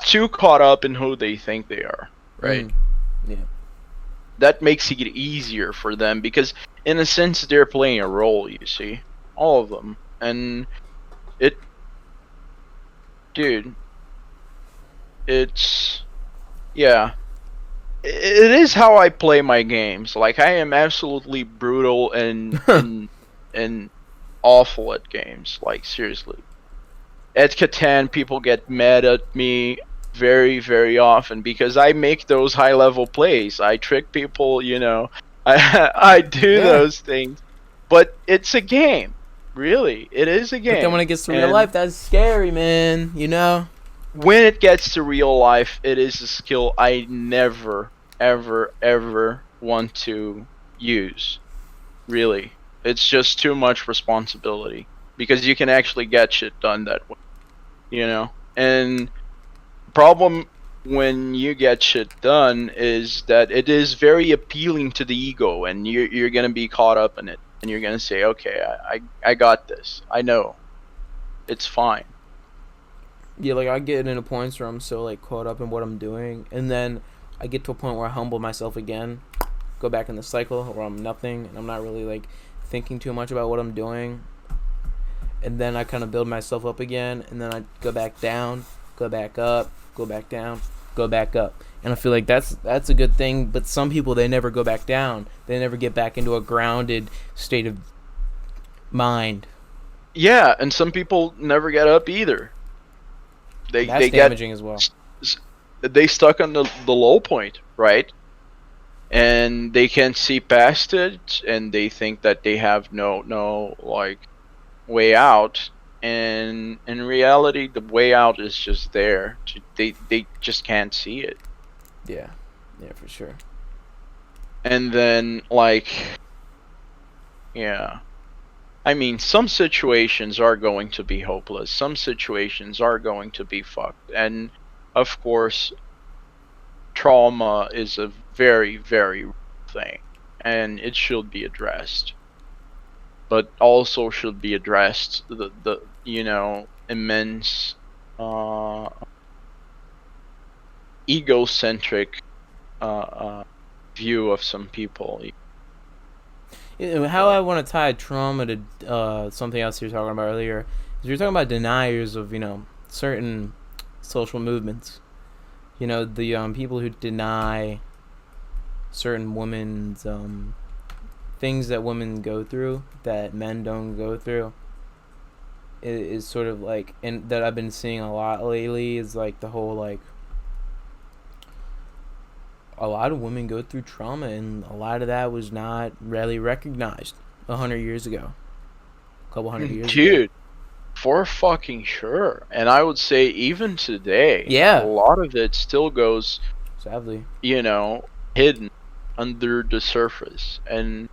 too caught up in who they think they are, right? Yeah. That makes it easier for them because, in a sense, they're playing a role, you see. All of them. And dude, it's, yeah. It is how I play my games. Like, I am absolutely brutal and awful at games. Like, seriously. At Catan, people get mad at me very often because I make those high level plays. I trick people, you know. I do those things. But it's a game. Really. It is a game. But then when it gets to real life, that's scary, man. You know? When it gets to real life, it is a skill I never, ever want to use. Really. It's just too much responsibility. Because you can actually get shit done that way. You know? And problem when you get shit done is that it is very appealing to the ego, and you're going to be caught up in it. And you're going to say, okay, I got this. I know. It's fine. Yeah, like I get into points where I'm so like caught up in what I'm doing, and then I get to a point where I humble myself again, go back in the cycle where I'm nothing, and I'm not really like thinking too much about what I'm doing, and then I kind of build myself up again, and then I go back down, go back up, go back down, go back up, and I feel like that's a good thing. But some people, they never go back down, they never get back into a grounded state of mind. Yeah, and some people never get up either. That's damaging as well. They stuck on the low point, right? And they can't see past it, and they think that they have no like way out. And in reality, the way out is just there. They just can't see it. Yeah, for sure. And then like, yeah. I mean, some situations are going to be hopeless. Some situations are going to be fucked. And, of course, trauma is a very real thing. And it should be addressed. But also should be addressed the you know, immense egocentric view of some people. How I want to tie trauma to something else you were talking about earlier is you're talking about deniers of, you know, certain social movements. You know, the people who deny certain women's things that women go through that men don't go through. It is sort of like, and that I've been seeing a lot lately, is like the whole like, a lot of women go through trauma, and a lot of that was not really recognized 100 years ago. A couple hundred years ago. Dude, for fucking sure. And I would say even today, yeah, a lot of it still goes, sadly, you know, hidden under the surface. And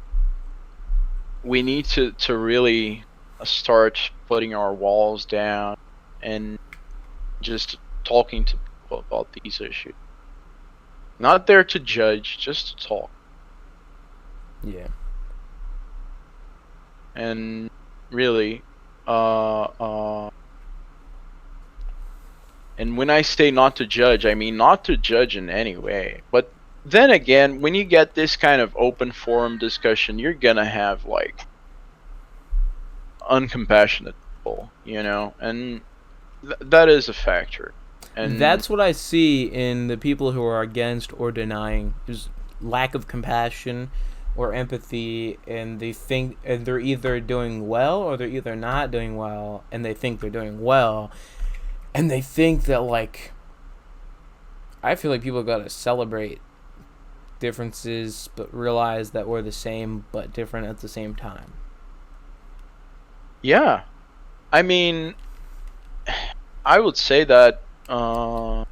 we need to really start putting our walls down and just talking to people about these issues. Not there to judge, just to talk. Yeah. And really, and when I say not to judge, I mean not to judge in any way. But then again, when you get this kind of open forum discussion, you're gonna have like uncompassionate people, you know, and that is a factor, and That's what I see in the people who are against or denying is lack of compassion or empathy, and they think and they're either doing well or they're either not doing well, and they think they're doing well, and they think that like I feel like people gotta celebrate differences but realize that we're the same but different at the same time. yeah, I mean, I would say that, but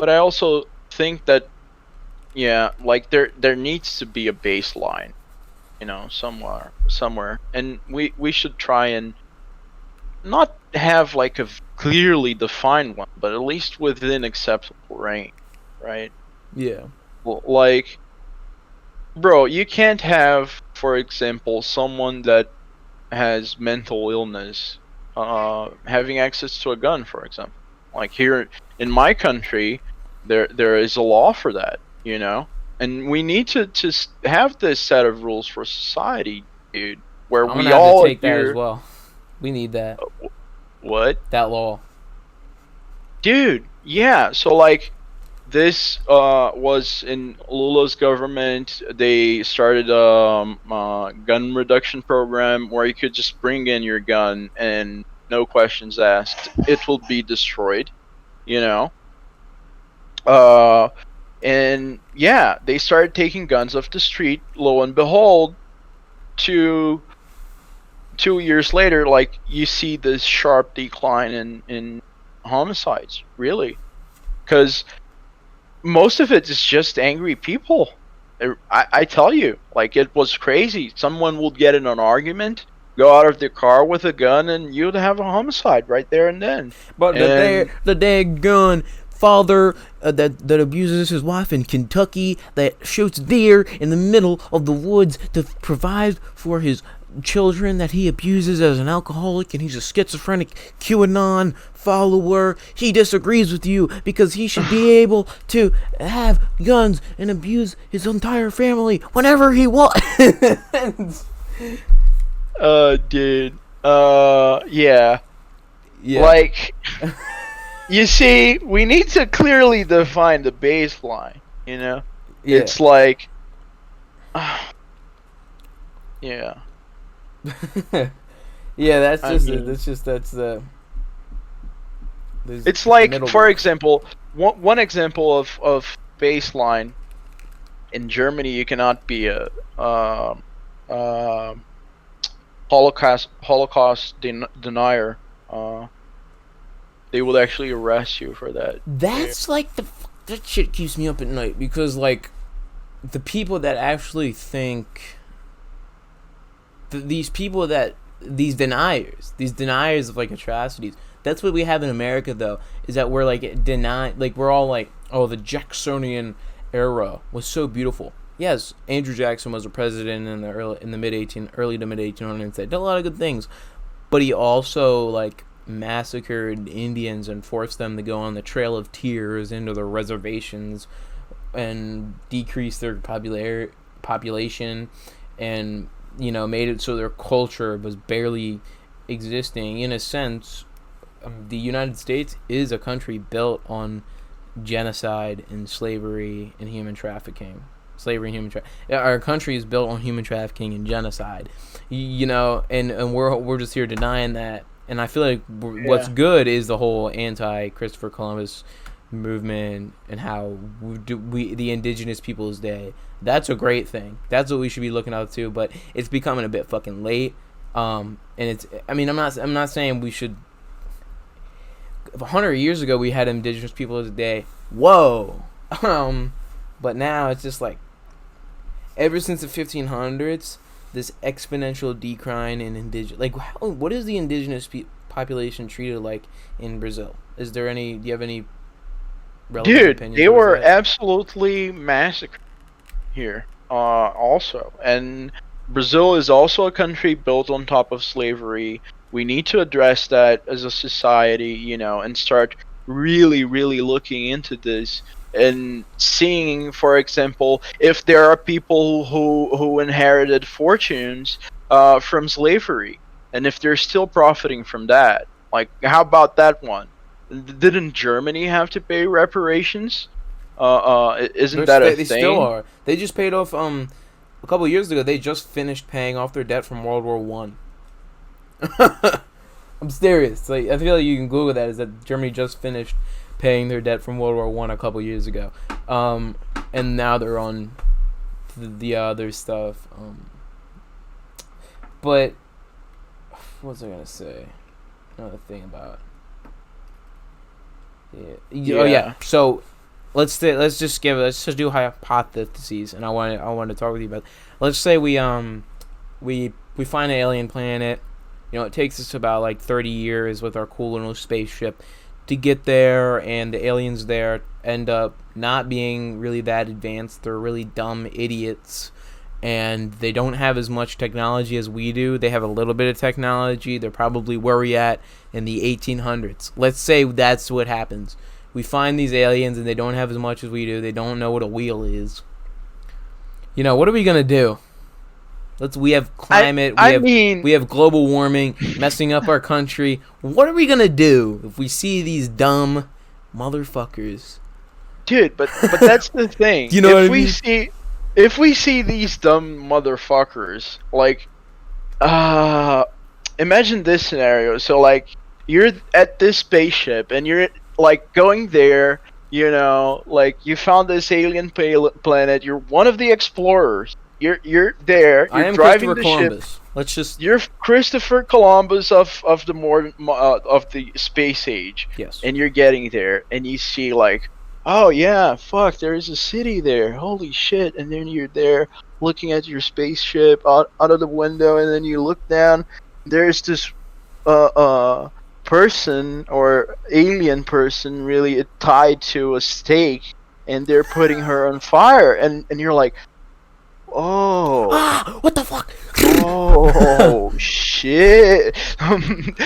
I also think that, yeah, like there needs to be a baseline, somewhere, and we should try and not have like a clearly defined one, but at least within acceptable range, right? Yeah. Well, like, bro, you can't have, for example, someone that has mental illness having access to a gun, for example. Like here in my country, there is a law for that, and we need to have this set of rules for society, dude, where I'm we gonna have to all take that as adhere. well. We need that. What? That law. Dude, yeah. So like this was in Lula's government. They started a gun reduction program where you could just bring in your gun and no questions asked. It will be destroyed, you know. Uh, and yeah, they started taking guns off the street. Lo and behold, two 2 years later, like you see this sharp decline in homicides. Really, because most of it is just angry people. I tell you, like it was crazy. Someone would get in an argument, go out of their car with a gun, and you'd have a homicide right there and then. But And the daggone father that abuses his wife in Kentucky, that shoots deer in the middle of the woods to provide for his children that he abuses as an alcoholic, and he's a schizophrenic QAnon follower. He disagrees with you because he should be able to have guns and abuse his entire family whenever he wants. dude, yeah, Yeah. like you see, we need to clearly define the baseline. Yeah. It's like, yeah. Yeah, that's I just mean, that's the there's it's the like, middle for ground. example, one example of baseline in Germany, you cannot be a uh, Holocaust denier. They will actually arrest you for that. That's like that shit keeps me up at night because like the people that actually think these people that these deniers of like atrocities. That's what we have in America though, is that we're like we're all like, oh, the Jacksonian era was so beautiful. Yes, Andrew Jackson was a president in the early to mid 1800s. They did a lot of good things, but he also like massacred Indians and forced them to go on the Trail of Tears into the reservations and decrease their population, and made it so their culture was barely existing. In a sense, the United States is a country built on genocide and slavery and human trafficking. Our country is built on human trafficking and genocide. And we're just here denying that. And I feel like what's Yeah. good is the whole anti Christopher Columbus movement and how we the Indigenous Peoples Day. That's a great thing. That's what we should be looking out to. But it's becoming a bit fucking late. And it's. I mean, I'm not saying we should. 100 years ago, we had Indigenous Peoples Day. Whoa. But now it's just like ever since the 1500s, this exponential decline in indigenous. Like, what is the indigenous population treated like in Brazil? Is there any? Do you have any relevant Dude, opinion they towards were that? absolutely massacred here. Also, and Brazil is also a country built on top of slavery. We need to address that as a society, and start really, really looking into this and seeing, for example, if there are people who inherited fortunes from slavery, and if they're still profiting from that. Like, how about that one? Didn't Germany have to pay reparations? Isn't that a They still thing? are. They just paid off a couple of years ago. They just finished paying off their debt from World War One. I'm serious. Like, I feel like you can Google that. Is that Germany just finished paying their debt from World War One a couple years ago, and now they're on the other stuff. But what was I gonna say? Another thing about Oh yeah. So let's just do hypotheses, and I want to talk with you about. Let's say we find an alien planet. It takes us about like 30 years with our cool little spaceship to get there, and the aliens there end up not being really that advanced. They're really dumb idiots, and they don't have as much technology as we do. They have a little bit of technology. They're probably where we at in the 1800s. Let's say that's what happens. We find these aliens, and they don't have as much as we do. They don't know what a wheel is. What are we gonna do? We have climate. We have global warming messing up our country. What are we gonna do if we see these dumb motherfuckers? Dude, but that's the thing. You know what I mean? If we see these dumb motherfuckers, like, imagine this scenario. So, like, you're at this spaceship and you're like going there. Like, you found this alien planet. You're one of the explorers. You're there. You're I am driving Christopher the Columbus. ship. You're Christopher Columbus of the space age. Yes. And you're getting there, and you see, like, oh yeah, fuck, there is a city there. Holy shit! And then you're there looking at your spaceship out of the window, and then you look down. There's this person or alien person really tied to a stake, and they're putting her on fire, and you're like, oh, what the fuck? oh shit!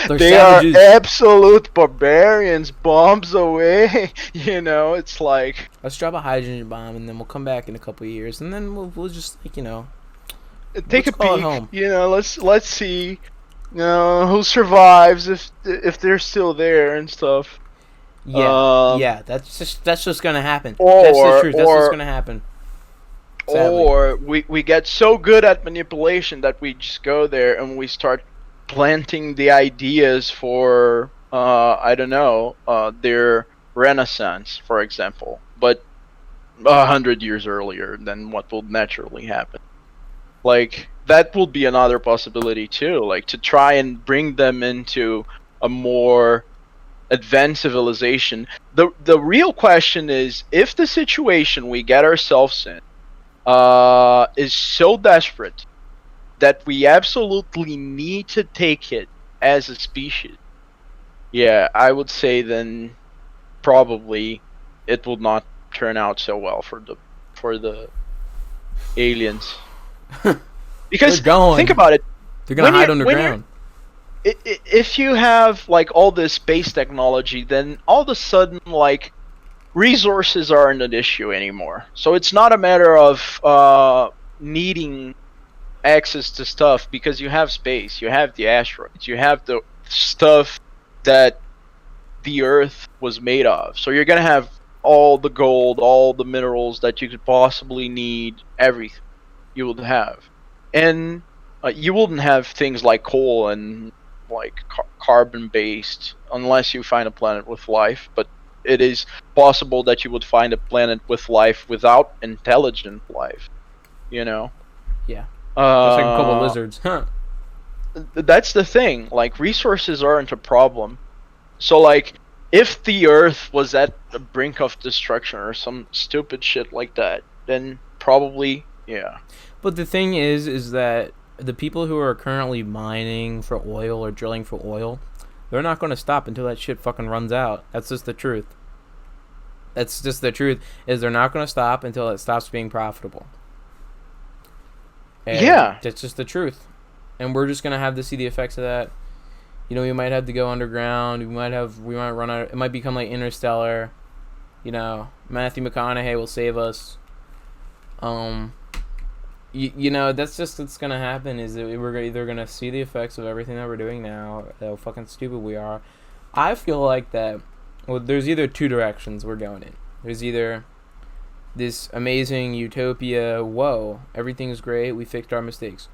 They savages. Are absolute barbarians. Bombs away. It's like, Let's drop a hydrogen bomb, and then we'll come back in a couple of years, and then we'll just take let's a call it peek. home. Let's see. Who survives if they're still there and stuff. Yeah. That's just gonna happen. Or, that's the truth. That's what's gonna happen. Sadly. Or we get so good at manipulation that we just go there and we start planting the ideas for I don't know, their Renaissance, for example, but 100 years earlier than what will naturally happen. Like, that will be another possibility too, like, to try and bring them into a more advanced civilization. The real question is, if the situation we get ourselves in is so desperate that we absolutely need to take it as a species, yeah, I would say then probably it will not turn out so well for the aliens. Because think about it, they're gonna hide underground. If you have, like, all this space technology, then all of a sudden, like, resources aren't an issue anymore. So it's not a matter of needing access to stuff, because you have space, you have the asteroids, you have the stuff that the Earth was made of. So you're gonna have all the gold, all the minerals that you could possibly need, everything you would have. And you wouldn't have things like coal and, like, carbon based, unless you find a planet with life. But it is possible that you would find a planet with life without intelligent life. Yeah. Just like a couple lizards. That's the thing. Like, resources aren't a problem. So, like, if the Earth was at the brink of destruction or some stupid shit like that, then probably, yeah. But the thing is that the people who are currently mining for oil or drilling for oil, they're not going to stop until that shit fucking runs out. That's just the truth. That's just the truth, is they're not going to stop until it stops being profitable. And yeah. That's just the truth. And we're just going to have to see the effects of that. We might have to go underground. We might run out. It might become like Interstellar. Matthew McConaughey will save us. you know, that's just what's gonna happen. Is that we're either gonna see the effects of everything that we're doing now, how fucking stupid we are. I feel like that. Well, there's either two directions we're going in. There's either this amazing utopia, whoa, everything's great, we fixed our mistakes,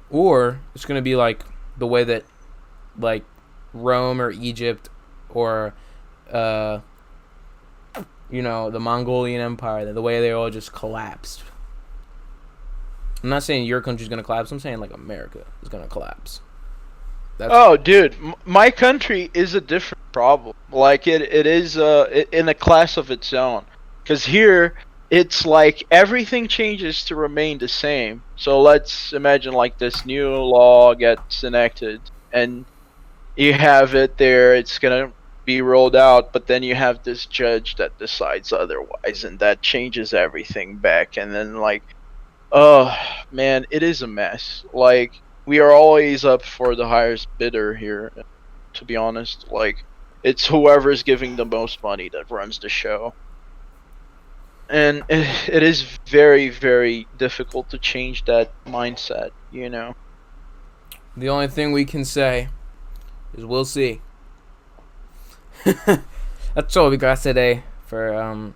or it's gonna be like the way that, like, Rome or Egypt or, you know, the Mongolian Empire, the way they all just collapsed. I'm not saying your country's gonna collapse. I'm saying like America is gonna collapse. Oh, dude, my country is a different problem. Like it is in a class of its own. Cause here it's like everything changes to remain the same. So let's imagine like this new law gets enacted, and you have it there. It's gonna be rolled out, but then you have this judge that decides otherwise, and that changes everything back. And then like, oh man, it is a mess. Like we are always up for the highest bidder here. To be honest, like it's whoever's giving the most money that runs the show, and it is very very difficult to change that mindset. You know. The only thing we can say is we'll see. That's all we got today for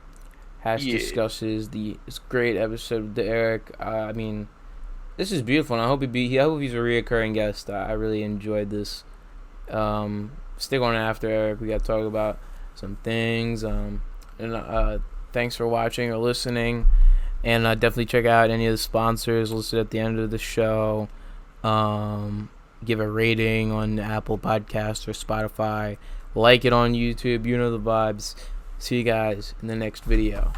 Hash Yeah. Discusses. This great episode with Eric. I mean, this is beautiful, and I hope I hope he's a reoccurring guest. I really enjoyed this. Stick on after Eric. We got to talk about some things. And thanks for watching or listening. And definitely check out any of the sponsors listed at the end of the show. Give a rating on Apple Podcasts or Spotify. Like it on YouTube. You know the vibes. See you guys in the next video.